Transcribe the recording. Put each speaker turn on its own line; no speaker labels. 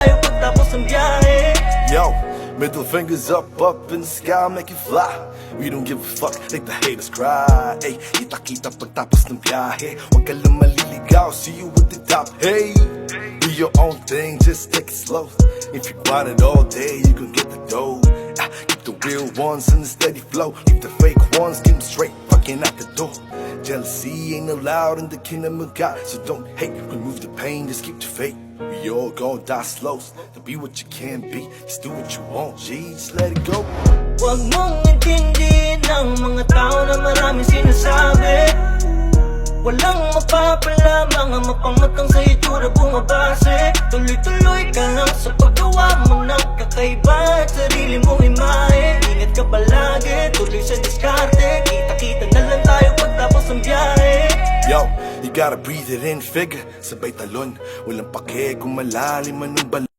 tayo pagtapos ng biyahe.
Yo, middle fingers up in the sky, make it fly. We don't give a fuck, let the haters cry. Ay, kita-kita pagtapos ng biyahe. Huwag ka lang maliligaw, see you at the top. Hey, do your own thing, just take it slow. If you want it all day, you can get the dough. Keep the real ones in the steady flow. Keep the fake ones, keep them straight, fucking out the door. Jealousy ain't allowed in the kingdom of God, so don't hate, remove the pain, just keep the faith. We all gon' die slow, to be what you can be. Just do what you want, G, just let it go.
Huwag mong intindihin ng mga tao na maraming sinasabi. Walang mapapala, mga mapangatang sa itsura bumabase. Tuloy-tuloy ka lang sa paggawa mo ng kakaiba at sarili mong imahe. Ingat ka palagi, tuloy sa diskarte. Kita-kita na lang tayo pagtapos ng biyahe.
Yo, you gotta breathe it in, figure, sabay talon. Walang pake kung malalim man ang balon.